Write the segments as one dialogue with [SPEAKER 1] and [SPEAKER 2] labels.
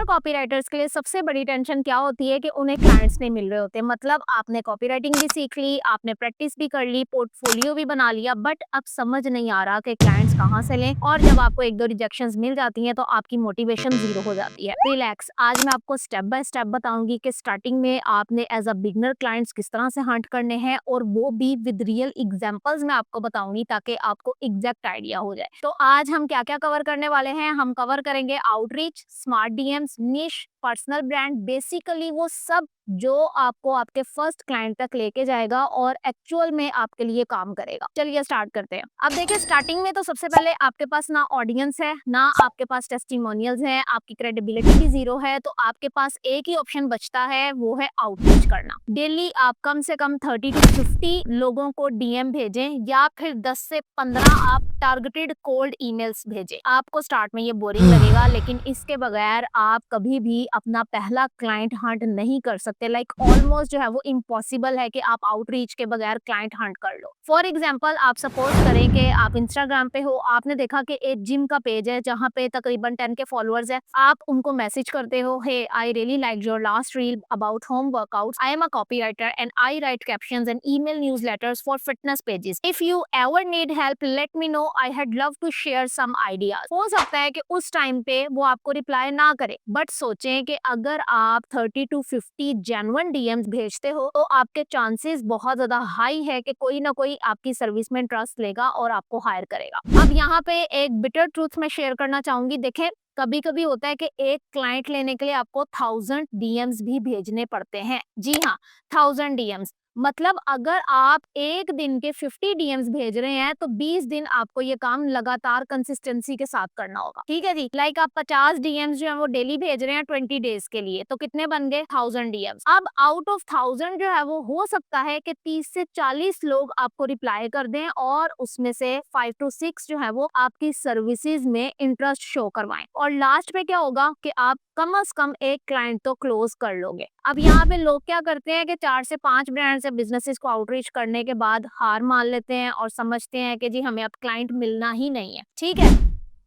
[SPEAKER 1] Beginner copywriters के लिए सबसे बड़ी टेंशन क्या होती है कि उन्हें क्लाइंट्स नहीं मिल रहे होते। मतलब आपने कॉपीराइटिंग भी सीख ली, आपने प्रैक्टिस भी कर ली, पोर्टफोलियो भी बना लिया, बट अब समझ नहीं आ रहा कि क्लाइंट्स कहाँ से लें। और जब आपको एक दो रिजेक्शंस मिल जाती हैं तो आपकी मोटिवेशन जीरो हो जाती है। रिलैक्स, आज मैं आपको स्टेप बाय स्टेप बताऊंगी कि स्टार्टिंग में आपने एज अ बिगनर क्लाइंट्स किस तरह से हंट करने हैं, और वो भी विद रियल एग्जांपल्स मैं आपको बताऊंगी ताकि आपको एग्जैक्ट आइडिया हो जाए। तो आज हम क्या क्या कवर करने वाले हैं? हम कवर करेंगे आउटरीच, स्मार्ट डीएम्स, निश, पर्सनल ब्रांड, बेसिकली वो सब जो आपको आपके फर्स्ट क्लाइंट तक लेके जाएगा और एक्चुअल में आपके लिए काम करेगा। चलिए स्टार्ट करते हैं। अब देखिए, स्टार्टिंग में तो सबसे पहले आपके पास ना ऑडियंस है, ना आपके पास टेस्टिमोनियल्स हैं, आपकी क्रेडिबिलिटी भी जीरो है। तो आपके पास एक ही ऑप्शन बचता है, वो है आउटरीच करना। डेली आप कम से कम 30 to 50 लोगों को डीएम भेजें, या फिर 10 से 15 आप टारगेटेड कोल्ड ईमेल्स भेजें। आपको स्टार्ट में ये बोरिंग लगेगा, लेकिन इसके बगैर आप कभी भी अपना पहला क्लाइंट हंट नहीं कर सकते। लाइक ऑलमोस्ट जो है वो इम्पॉसिबल है कि आप आउटरीच के बगैर क्लाइंट हंट कर लो। फॉर एग्जाम्पल, आप सपोज करें कि आप इंस्टाग्राम पे हो, आपने देखा कि एक जिम का पेज है जहाँ पे तकरीबन 10 के फॉलोअर्स है। आप उनको मैसेज करते हो, hey I really like your last reel about home workouts, I am a copywriter and I write captions and email newsletters for fitness pages, if you ever need help let me know, I had love to share some ideas. हो सकता है कि उस time पे वो आपको reply ना करे, बट सोचें कि अगर आप 30 to 50 जेन्युइन डीएम्स भेजते हो तो आपके चांसेस बहुत ज्यादा हाई है कि कोई ना कोई आपकी सर्विस में ट्रस्ट लेगा और आपको हायर करेगा। अब यहाँ पे एक बिटर ट्रूथ मैं शेयर करना चाहूंगी। देखें, कभी कभी होता है कि एक क्लाइंट लेने के लिए आपको 1000 डीएम्स भी भेजने पड़ते हैं। जी हाँ, 1000 डीएम्स। मतलब अगर आप एक दिन के 50 डीएम्स भेज रहे हैं तो 20 दिन आपको ये काम लगातार कंसिस्टेंसी के साथ करना होगा। ठीक है जी। लाइक आप 50 डीएम्स जो है वो डेली भेज रहे हैं 20 डेज के लिए, तो कितने बन गए? 1000 डीएम्स। अब आउट ऑफ 1000 जो है वो हो सकता है कि 30 से 40 लोग आपको रिप्लाई कर दें, और उसमें से 5 to 6 जो है वो आपकी सर्विसेज में इंटरेस्ट शो करवाएं। और लास्ट पे क्या होगा कि आप कम से कम एक क्लाइंट तो क्लोज कर लोगे। अब यहाँ पे लोग क्या करते हैं कि 4 से 5 ब्रांड से बिजनेसेस को आउटरीच करने के बाद हार मान लेते हैं और समझते हैं कि जी हमें अब क्लाइंट मिलना ही नहीं है। ठीक है,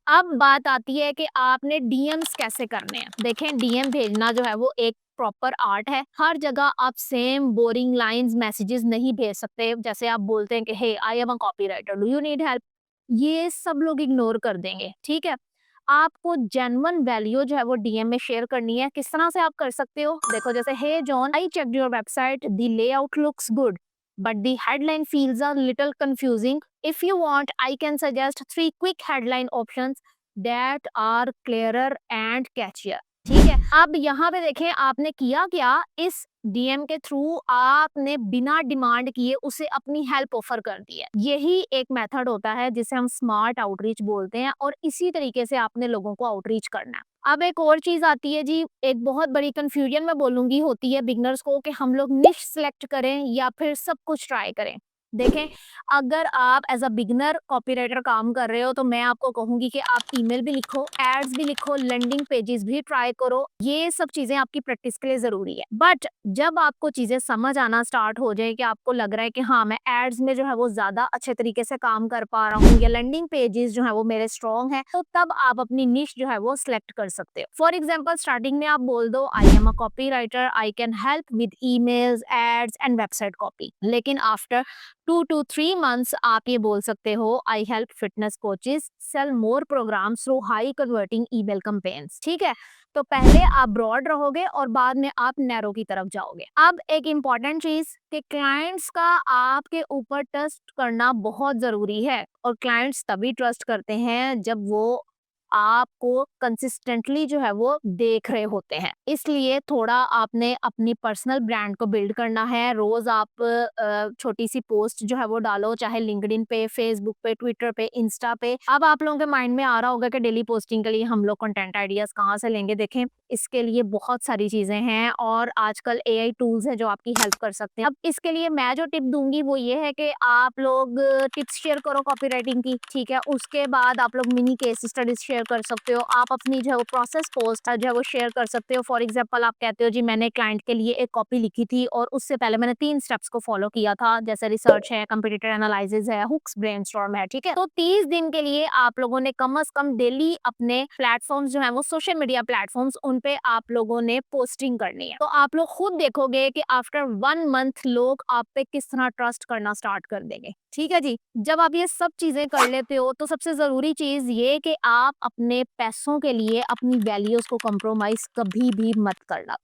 [SPEAKER 1] अब बात आती है कि आपने डीएम्स कैसे करने हैं। देखें, डीएम भेजना जो है वो एक प्रॉपर आर्ट है। हर जगह आप सेम बोरिंग लाइंस मैसेजेस नहीं भेज सकते। जैसे आप बोलते हैं कि hey I am a copywriter, do you need help, ये सब लोग इग्नोर कर देंगे। ठीक है, आपको जेन्युइन वैल्यू जो है वो डीएम में शेयर करनी है। किस तरह से आप कर सकते हो? देखो, जैसे hey John, I checked your website, the layout looks good but the headline feels a little confusing. If you want, I can suggest 3 quick headline options that are clearer and catchier. ठीक है, अब यहाँ पे देखें आपने किया क्या, इस डीएम के थ्रू आपने बिना डिमांड किए उसे अपनी हेल्प ऑफर कर दी है। यही एक मेथड होता है जिसे हम स्मार्ट आउटरीच बोलते हैं, और इसी तरीके से आपने लोगों को आउटरीच करना है। अब एक और चीज आती है जी, एक बहुत बड़ी कंफ्यूजन मैं बोलूंगी होती है बिगनर्स को कि हम लोग निश सिलेक्ट करें या फिर सब कुछ ट्राई करें। देखें, अगर आप एज अ बिगनर कॉपीराइटर काम कर रहे हो तो मैं आपको कहूंगी कि आप ईमेल भी लिखो, एड्स भी लिखो, लैंडिंग पेजेस भी ट्राई करो। ये सब चीजें आपकी प्रैक्टिस के लिए जरूरी है। बट जब आपको चीजें समझ आना स्टार्ट हो जाए कि आपको लग रहा है कि हाँ मैं एड्स में जो है वो ज्यादा अच्छे तरीके से काम कर पा रहा हूँ, या लैंडिंग पेजेस जो है वो मेरे स्ट्रॉन्ग है, तो तब आप अपनी निश जो है वो सिलेक्ट कर सकते हो। फॉर एग्जाम्पल, स्टार्टिंग में आप बोल दो I am a copywriter, I can help with emails, ads and website copy. लेकिन आफ्टर 2 to 3 months आप ये बोल सकते हो I help fitness coaches sell more programmes through high converting email campaigns. ठीक है, तो पहले आप ब्रॉड रहोगे और बाद में आप नैरो की तरफ जाओगे। अब एक इम्पॉर्टेंट चीज कि क्लाइंट्स का आपके ऊपर ट्रस्ट करना बहुत जरूरी है, और क्लाइंट्स तभी ट्रस्ट करते हैं जब वो आपको कंसिस्टेंटली जो है वो देख रहे होते हैं। इसलिए थोड़ा आपने अपनी पर्सनल ब्रांड को बिल्ड करना है। रोज आप छोटी सी पोस्ट जो है वो डालो, चाहे लिंक्डइन पे, फेसबुक पे, ट्विटर पे, इंस्टा पे। अब आप लोगों के माइंड में आ रहा होगा कि डेली पोस्टिंग के लिए हम लोग कंटेंट आइडियाज कहाँ से लेंगे। देखें, इसके लिए बहुत सारी चीजें हैं, और आजकल एआई टूल्स है जो आपकी हेल्प कर सकते हैं। अब इसके लिए मैं जो टिप दूंगी वो ये है कि आप लोग टिप्स शेयर करो कॉपीराइटिंग की। ठीक है, उसके बाद आप लोग mini case studies share share कर सकते हो, आप अपनी जो है वो प्रोसेस पोस्ट जो है वो शेयर कर सकते हो। फॉर एग्जांपल आप कहते हो जी मैंने क्लाइंट के लिए एक कॉपी लिखी थी और उससे पहले मैंने 3 स्टेप्स को फॉलो किया था, जैसे रिसर्च है, कंपटीटर एनालिसिस है, हुक्स ब्रेनस्टॉर्म है, ठीक है? तो 30 दिन के लिए आप लोगों ने कम से कम डेली अपने प्लेटफॉर्म्स जो है वो सोशल मीडिया प्लेटफॉर्म्स उन पे आप लोगों ने पोस्टिंग करनी है। तो आप लोग खुद देखोगे कि आफ्टर 1 मंथ लोग आप पे किस तरह ट्रस्ट करना स्टार्ट कर देंगे। ठीक है जी। जब आप ये सब चीजें कर लेते हो तो सबसे जरूरी चीज ये कि आप अपने पैसों के लिए अपनी वैल्यूज को कॉम्प्रोमाइज कभी भी मत करना।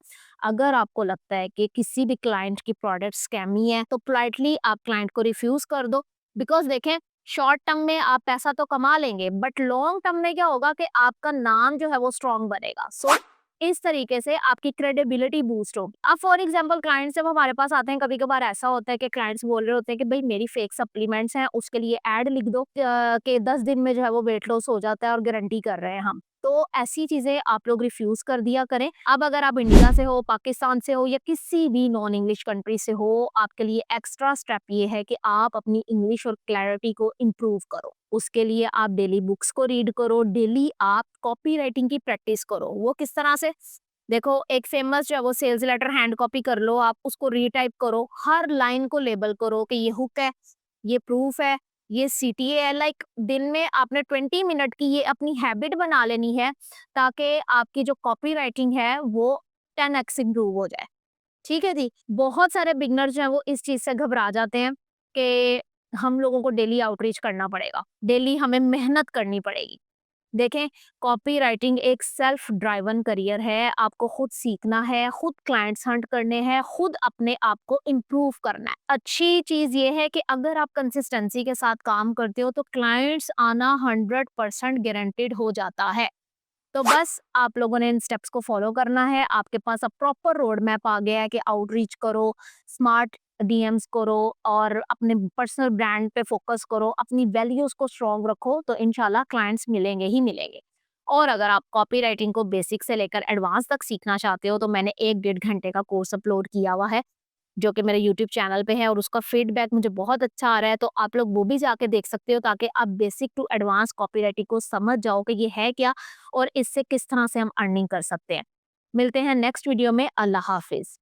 [SPEAKER 1] अगर आपको लगता है कि किसी भी क्लाइंट की प्रोडक्ट स्कैमी है तो पोलाइटली आप क्लाइंट को रिफ्यूज कर दो। बिकॉज देखें, शॉर्ट टर्म में आप पैसा तो कमा लेंगे बट लॉन्ग टर्म में क्या होगा कि आपका नाम जो है वो स्ट्रांग बनेगा। सो इस तरीके से आपकी क्रेडिबिलिटी बूस्ट होगी। अब फॉर एग्जांपल क्लाइंट्स जब हमारे पास आते हैं, कभी कभार ऐसा होता है कि क्लाइंट्स बोल रहे होते हैं कि भाई मेरी फेक सप्लीमेंट्स हैं, उसके लिए ऐड लिख दो कि 10 दिन में जो है वो वेट लॉस हो जाता है और गारंटी कर रहे हैं हम। तो ऐसी चीजें आप लोग रिफ्यूज कर दिया करें। अब अगर आप इंडिया से हो, पाकिस्तान से हो या किसी भी नॉन इंग्लिश कंट्री से हो, आपके लिए एक्स्ट्रा स्टेप ये है कि आप अपनी इंग्लिश और क्लैरिटी को इम्प्रूव करो। उसके लिए आप डेली बुक्स को रीड करो, डेली आप कॉपी राइटिंग की प्रैक्टिस करो। वो किस तरह से? देखो, एक फेमस जो है वो सेल्स लेटर हैंड कॉपी कर लो, आप उसको रीटाइप करो, हर लाइन को लेबल करो कि ये हुक है, ये प्रूफ है, ये सीटीए है। लाइक दिन में आपने 20 मिनट की ये अपनी हैबिट बना लेनी है ताकि आपकी जो कॉपी राइटिंग है वो 10x इम्प्रूव हो जाए। ठीक है जी। बहुत सारे बिगनर जो है वो इस चीज से घबरा जाते हैं कि हम लोगों को डेली आउटरीच करना पड़ेगा, डेली हमें मेहनत करनी पड़ेगी। देखें, कॉपी राइटिंग एक सेल्फ ड्राइवन करियर है। आपको खुद सीखना है, खुद क्लाइंट्स हंट करने हैं, खुद अपने आप को इम्प्रूव करना है। अच्छी चीज ये है कि अगर आप कंसिस्टेंसी के साथ काम करते हो तो क्लाइंट्स आना 100% गारंटेड हो जाता है। तो बस आप लोगों ने इन स्टेप्स को फॉलो करना है। आपके पास अब प्रॉपर रोड मैप आ गया है कि आउटरीच करो, स्मार्ट डीएम्स करो और अपने पर्सनल ब्रांड पे फोकस करो, अपनी वैल्यूज को स्ट्रॉन्ग रखो, तो इंशाल्लाह क्लाइंट्स मिलेंगे ही मिलेंगे। और अगर आप कॉपी राइटिंग को बेसिक से लेकर एडवांस तक सीखना चाहते हो तो मैंने 1-1.5 घंटे का कोर्स अपलोड किया हुआ है जो कि मेरे यूट्यूब चैनल पे है और उसका फीडबैक मुझे बहुत अच्छा आ रहा है। तो आप लोग वो भी जाके देख सकते हो ताकि आप बेसिक टू एडवांस कॉपीराइटिंग को समझ जाओ कि ये है क्या और इससे किस तरह से हम अर्निंग कर सकते हैं। मिलते हैं नेक्स्ट वीडियो में। अल्लाह हाफिज।